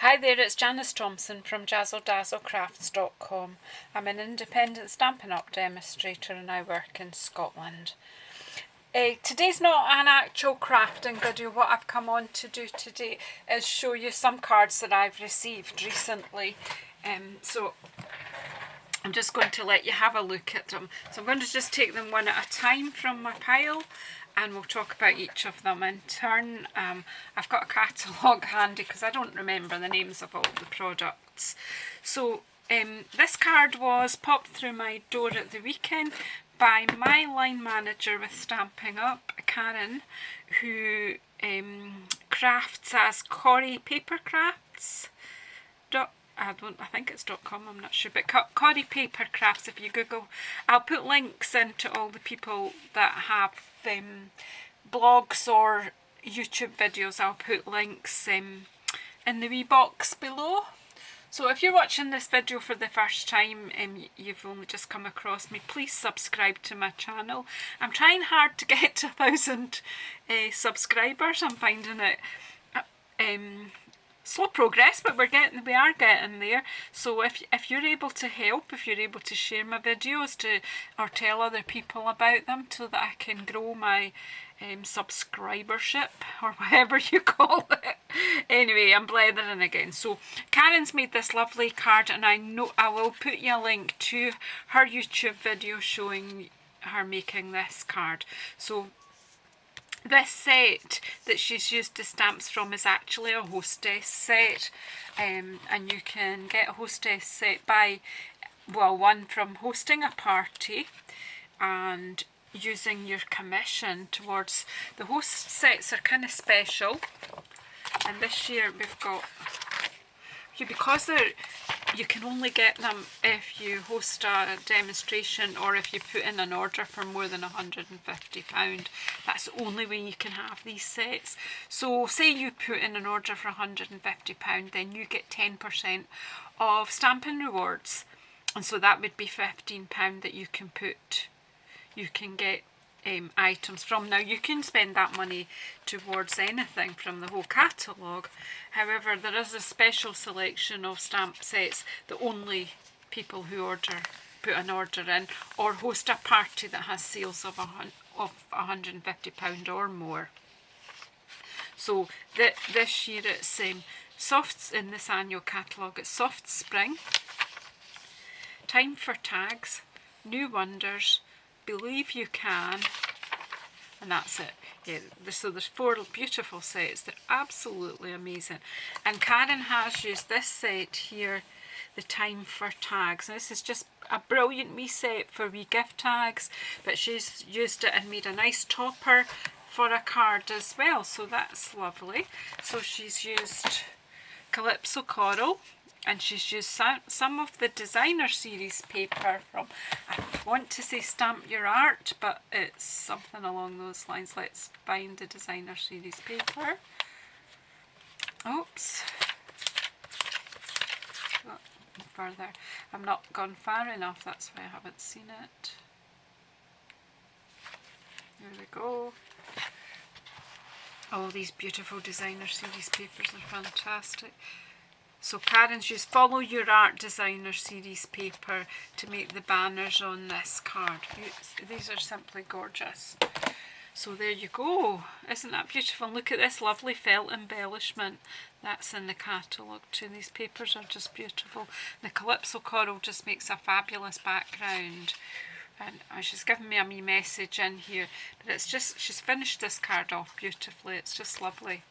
Hi there, it's Janice Thompson from JazzleDazzleCrafts.com. I'm an independent Stampin' Up demonstrator and I work in Scotland. Today's not an actual crafting video. What I've come on to do today is show you some cards that I've received recently. So I'm just going to let you have a look at them. So I'm going to just take them one at a time from my pile and we'll talk about each of them in turn. I've got a catalogue handy because I don't remember the names of all the products. So this card was popped through my door at the weekend by my line manager with Stampin' Up, Karen, who crafts as Corrie Paper Crafts. I think it's .com, I'm not sure, but Corrie Paper Crafts, if you Google, I'll put links into all the people that have blogs or YouTube videos. I'll put links in the wee box below. So if you're watching this video for the first time and you've only just come across me, please subscribe to my channel. I'm trying hard to get to 1,000 subscribers. I'm finding it slow progress, but we are getting there. So if you're able to help, if you're able to share my videos or tell other people about them so that I can grow my subscribership or whatever you call it. Anyway, I'm blethering again. So Karen's made this lovely card and I will put you a link to her YouTube video showing her making this card. So this set that she's used the stamps from is actually a hostess set, and you can get a hostess set by, well, one from hosting a party and using your commission towards the host sets are kind of special. And this year we've got, because you can only get them if you host a demonstration or if you put in an order for more than £150. That's the only way you can have these sets. So say you put in an order for £150, then you get 10% of Stampin' Rewards, and so that would be £15 that you can get items from. Now you can spend that money towards anything from the whole catalogue. However, there is a special selection of stamp sets that only people who put an order in or host a party that has sales of £150 or more. So this year it's Softs in this annual catalogue. It's Soft Spring, Time for Tags, New Wonders, Believe You Can, and that's it. Yeah, so there's 4 beautiful sets. They're absolutely amazing. And Karen has used this set here, the Time for Tags. Now, this is just a brilliant wee set for wee gift tags, but she's used it and made a nice topper for a card as well, so that's lovely. So she's used Calypso Coral, and she's used some of the designer series paper from, I want to say Stamp Your Art, but it's something along those lines. Let's find the designer series paper. Oops. Further. I'm not gone far enough, that's why I haven't seen it. There we go. All these beautiful designer series papers are fantastic. So Karen's used Follow Your Art designer series paper to make the banners on this card. These are simply gorgeous. So there you go. Isn't that beautiful? And look at this lovely felt embellishment that's in the catalogue too. These papers are just beautiful. The Calypso Coral just makes a fabulous background. And she's given me a wee message in here. But it's just, she's finished this card off beautifully. It's just lovely.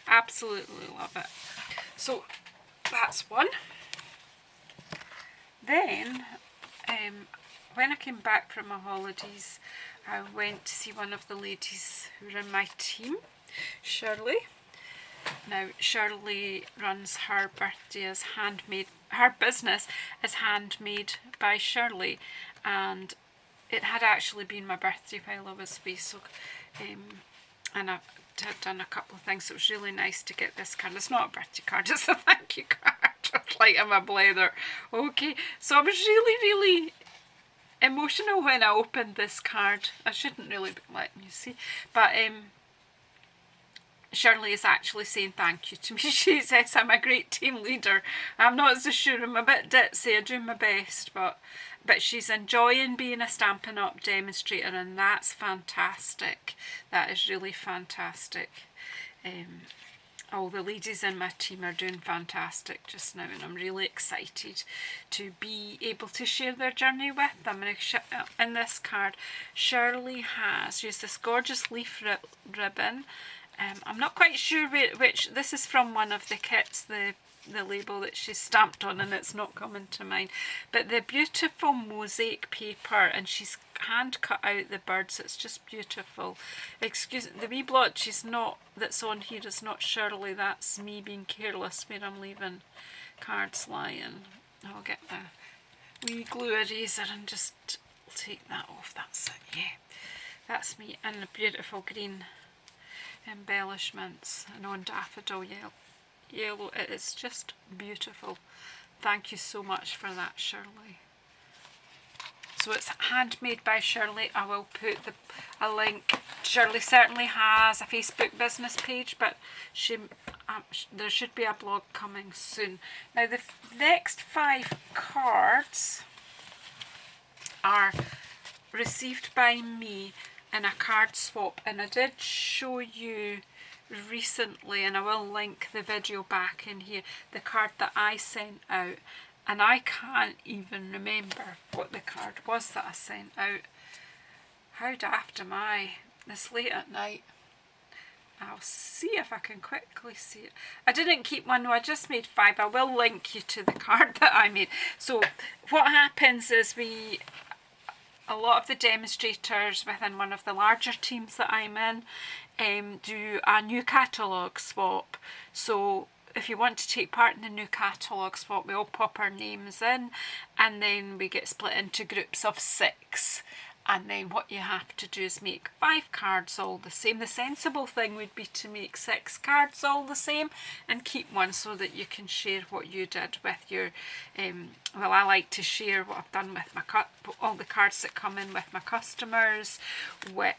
Absolutely love it. So that's one. Then, when I came back from my holidays, I went to see one of the ladies who are in my team, Shirley. Now, Shirley runs her birthday as Handmade. Her business is Handmade by Shirley, and it had actually been my birthday while I was away, so and I've done a couple of things, so it was really nice to get this card. It's not a birthday card, it's a thank you card. Like I'm a blather. Okay, so I was really emotional when I opened this card. I shouldn't really be letting you see, but Shirley is actually saying thank you to me. She says I'm a great team leader. I'm not so sure. I'm a bit ditzy. I do my best, but she's enjoying being a Stampin' Up demonstrator, and that's fantastic. That is really fantastic. All the ladies in my team are doing fantastic just now, and I'm really excited to be able to share their journey with them. And in this card, Shirley has used this gorgeous leaf ribbon. I'm not quite sure which. This is from one of the kits, the label that she's stamped on, and it's not coming to mind. But the beautiful mosaic paper, and she's hand cut out the birds. It's just beautiful. Excuse the wee blotch is not that's on here is not Shirley. That's me being careless where I'm leaving cards lying. I'll get the wee glue eraser and just take that off. That's it. Yeah, that's me in the beautiful green embellishments and on daffodil yellow. It is just beautiful. Thank you so much for that, Shirley. So it's handmade by Shirley. I will put a link. Shirley certainly has a Facebook business page, but there should be a blog coming soon. Now the next 5 cards are received by me in a card swap, and I did show you recently, and I will link the video back in here, the card that I sent out, and I can't even remember what the card was that I sent out. How daft am I this late at night? I'll see if I can quickly see it. I didn't keep one, no, I just made 5. I will link you to the card that I made. So what happens is a lot of the demonstrators within one of the larger teams that I'm in do a new catalogue swap. So if you want to take part in the new catalogue swap, we all pop our names in, and then we get split into groups of 6. And then what you have to do is make 5 cards all the same. The sensible thing would be to make 6 cards all the same and keep one so that you can share what you did with your, well, I like to share what I've done with all the cards that come in with my customers, with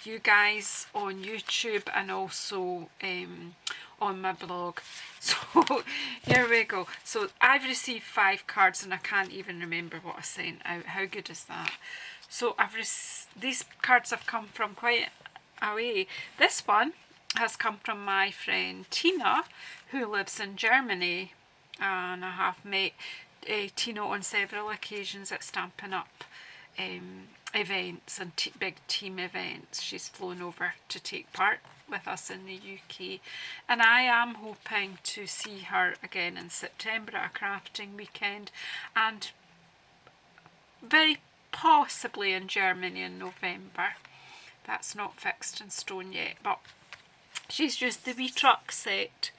you guys on YouTube, and also on my blog. So here we go. So I've received 5 cards and I can't even remember what I sent out. How good is that? So these cards have come from quite a way. This one has come from my friend Tina, who lives in Germany, and I have met Tina on several occasions at Stampin' Up events and big team events. She's flown over to take part with us in the UK, and I am hoping to see her again in September at a crafting weekend, and very possibly in Germany in November. That's not fixed in stone yet, but she's used the wee truck set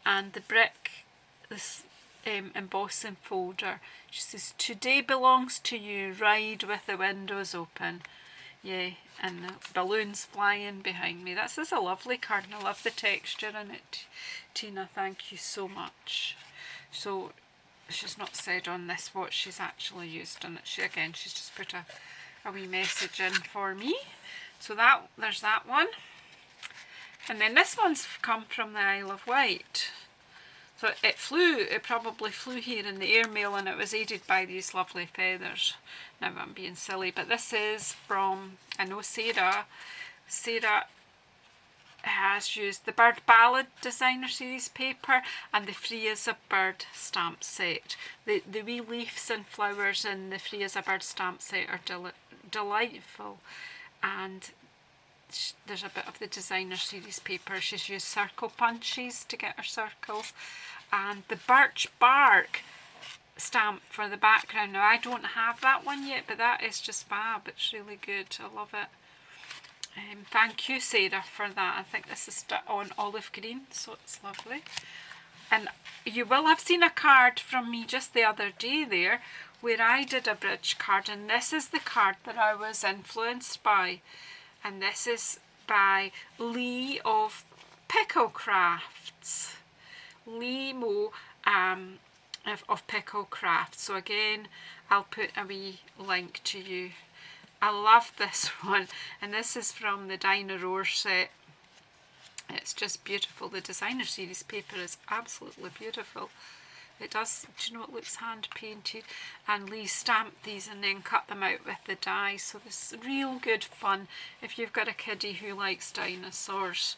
and the brick, this embossing folder. She says, "Today belongs to you, ride with the windows open." Yeah, and the balloons flying behind me. This is a lovely card, and I love the texture in it. Tina, thank you so much. So she's not said on this what she's actually used on it. She's just put a wee message in for me. So there's that one. And then this one's come from the Isle of Wight. So it probably flew here in the airmail, and it was aided by these lovely feathers. Now I'm being silly, but this is from, I know Sarah has used the Bird Ballad Designer Series paper and the Free as a Bird stamp set. The wee leaves and flowers in the Free as a Bird stamp set are delightful, and there's a bit of the Designer Series paper. She's used circle punches to get her circles, and the birch bark stamp for the background. Now I don't have that one yet, but that is just fab. It's really good. I love it. Thank you, Sarah, for that. I think this is on olive green, so it's lovely. And you will have seen a card from me just the other day there where I did a bridge card, and this is the card that I was influenced by, and this is by Lee of Pickle Crafts. Lee Mo of Pickle Crafts. So again, I'll put a wee link to you. I love this one, and this is from the Dino Roar set, It's just beautiful. The designer series paper is absolutely beautiful. It does, do you know, it looks hand painted, and Lee stamped these and then cut them out with the die, so this is real good fun if you've got a kiddie who likes dinosaurs.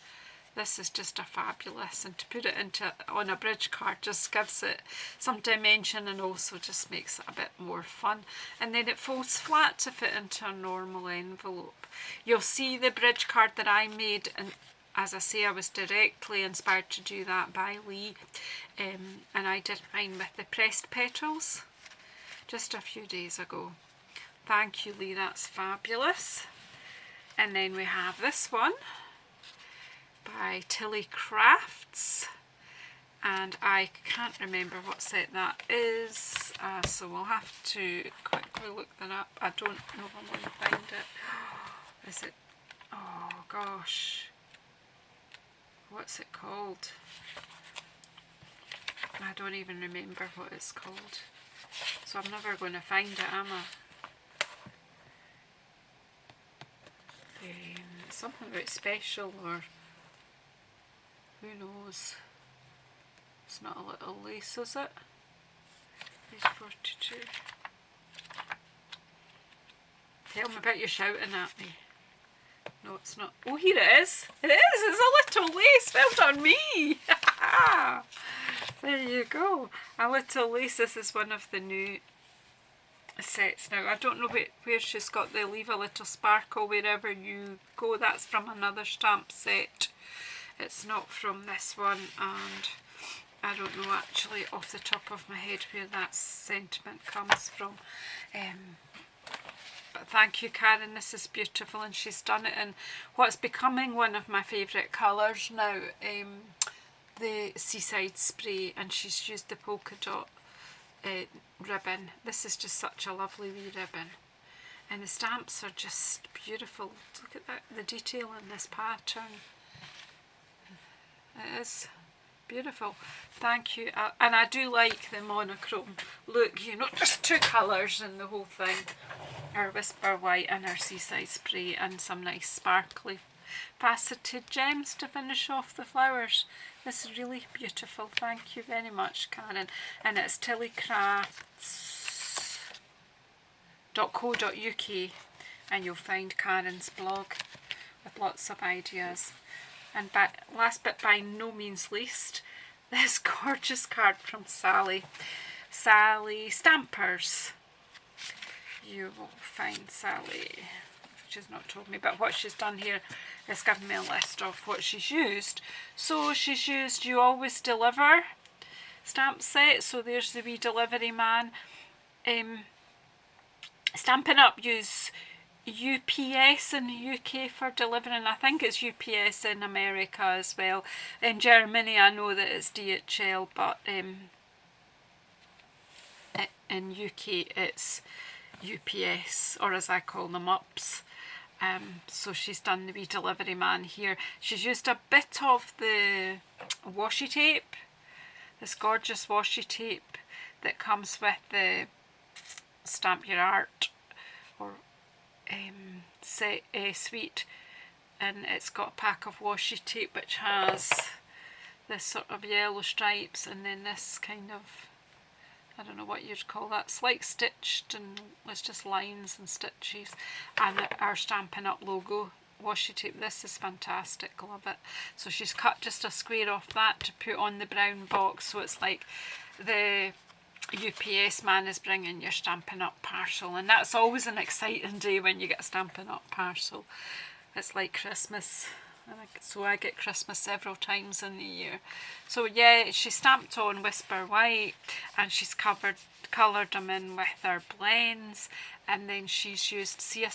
This is just a fabulous, and to put it into on a bridge card just gives it some dimension and also just makes it a bit more fun. And then it folds flat to fit into a normal envelope. You'll see the bridge card that I made, and as I say, I was directly inspired to do that by Lee, and I did mine with the pressed petals just a few days ago. Thank you, Lee, that's fabulous. And then we have this one by Tilly Crafts, and I can't remember what set that is, so we'll have to quickly look that up. I don't know if I'm going to find it. Is it, oh gosh, what's it called? I don't even remember what it's called, so I'm never going to find it, am I? Something about special, or who knows. It's not a little lace, is it? Page 42. Tell me about you shouting at me. No, it's not. Oh, here it is. It is. It's a little lace. Well done, me. There you go. A little lace. This is one of the new sets now. I don't know where she's got the Leave a Little Sparkle Wherever You Go. That's from another stamp set. It's not from this one, and I don't know actually off the top of my head where that sentiment comes from. But thank you, Karen, this is beautiful, and she's done it in what's becoming one of my favourite colours now, the Seaside Spray, and she's used the polka dot ribbon. This is just such a lovely wee ribbon, and the stamps are just beautiful. Look at that, the detail in this pattern. It is beautiful. Thank you. And I do like the monochrome look, you know, just two colours in the whole thing. Our Whisper White and our Seaside Spray, and some nice sparkly faceted gems to finish off the flowers. This is really beautiful. Thank you very much, Karen. And it's tillycrafts.co.uk, and you'll find Karen's blog with lots of ideas. And last but by no means least, this gorgeous card from Sally. Sally Stampers. You will find Sally. She's not told me, but what she's done here is given me a list of what she's used. So she's used You Always Deliver stamp set. So there's the wee delivery man. Stampin' Up use UPS in the UK for delivering. I think it's UPS in America as well. In Germany I know that it's DHL, but in UK it's UPS, or as I call them, UPS. So she's done the wee delivery man here. She's used a bit of the washi tape, this gorgeous washi tape that comes with the Stamp Your Art or suite, and it's got a pack of washi tape which has this sort of yellow stripes, and then this kind of, I don't know what you'd call that, it's like stitched, and it's just lines and stitches, and our Stampin' Up logo washi tape. This is fantastic, love it. So she's cut just a square off that to put on the brown box, so it's like the UPS man is bringing your Stampin' Up parcel, and that's always an exciting day when you get a Stampin' Up parcel. It's like Christmas, so I get Christmas several times in the year. So yeah, she stamped on Whisper White, and she's coloured them in with her blends, and then she's used See a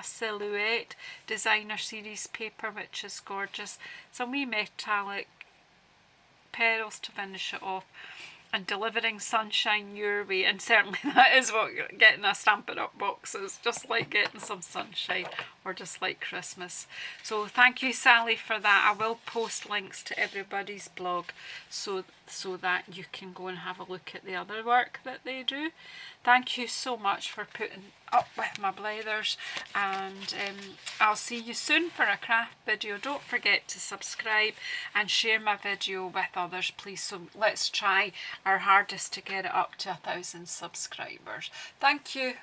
Silhouette designer series paper, which is gorgeous. Some wee metallic pearls to finish it off. and delivering sunshine your way. And certainly that is what getting a Stampin' Up box is, just like getting some sunshine, or just like Christmas. So thank you, Sally, for that. I will post links to everybody's blog so that you can go and have a look at the other work that they do. Thank you so much for putting up with my blethers, and I'll see you soon for a craft video. Don't forget to subscribe and share my video with others, please. So let's try our hardest to get it up to 1,000 subscribers. Thank you.